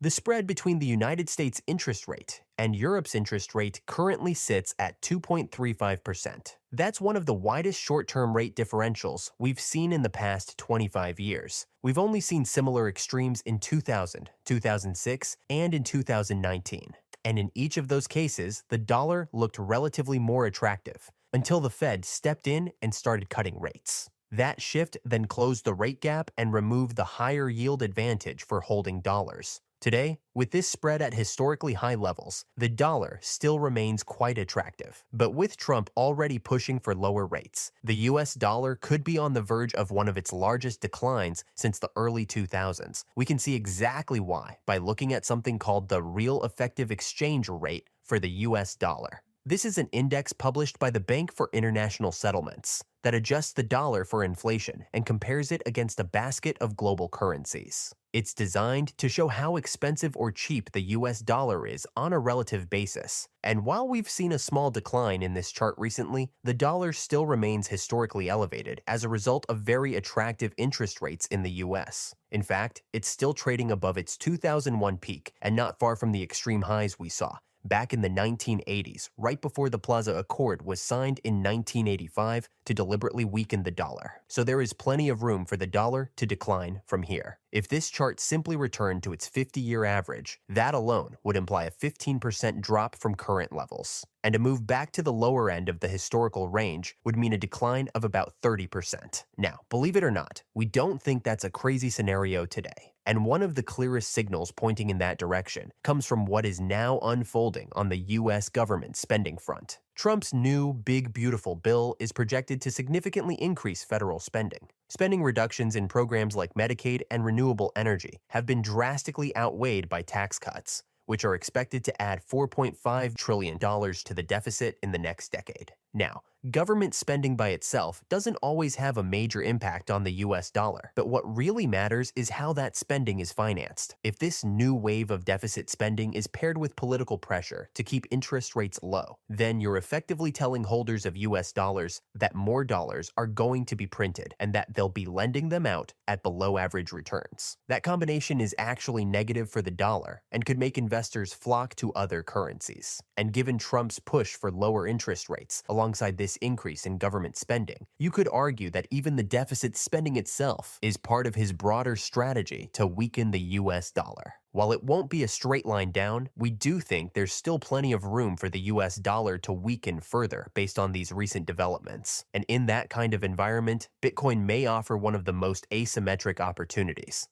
The spread between the United States interest rate and Europe's interest rate currently sits at 2.35%. That's one of the widest short-term rate differentials we've seen in the past 25 years. We've only seen similar extremes in 2000, 2006, and in 2019. And in each of those cases, the dollar looked relatively more attractive until the Fed stepped in and started cutting rates. That shift then closed the rate gap and removed the higher yield advantage for holding dollars. Today, with this spread at historically high levels, the dollar still remains quite attractive. But with Trump already pushing for lower rates, the US dollar could be on the verge of one of its largest declines since the early 2000s. We can see exactly why by looking at something called the Real Effective Exchange Rate for the US dollar. This is an index published by the Bank for International Settlements that adjusts the dollar for inflation and compares it against a basket of global currencies. It's designed to show how expensive or cheap the US dollar is on a relative basis. And while we've seen a small decline in this chart recently, the dollar still remains historically elevated as a result of very attractive interest rates in the US. In fact, it's still trading above its 2001 peak and not far from the extreme highs we saw back in the 1980s, right before the Plaza Accord was signed in 1985 to deliberately weaken the dollar. So there is plenty of room for the dollar to decline from here. If this chart simply returned to its 50-year average, that alone would imply a 15% drop from current levels. And a move back to the lower end of the historical range would mean a decline of about 30%. Now, believe it or not, we don't think that's a crazy scenario today. And one of the clearest signals pointing in that direction comes from what is now unfolding on the US government spending front. Trump's new Big Beautiful Bill is projected to significantly increase federal spending. Spending reductions in programs like Medicaid and renewable energy have been drastically outweighed by tax cuts, which are expected to add $4.5 trillion to the deficit in the next decade. Now, government spending by itself doesn't always have a major impact on the US dollar, but what really matters is how that spending is financed. If this new wave of deficit spending is paired with political pressure to keep interest rates low, then you're effectively telling holders of US dollars that more dollars are going to be printed and that they'll be lending them out at below average returns. That combination is actually negative for the dollar and could make investors flock to other currencies. And given Trump's push for lower interest rates, alongside this increase in government spending, you could argue that even the deficit spending itself is part of his broader strategy to weaken the US dollar. While it won't be a straight line down, we do think there's still plenty of room for the US dollar to weaken further based on these recent developments. And in that kind of environment, Bitcoin may offer one of the most asymmetric opportunities.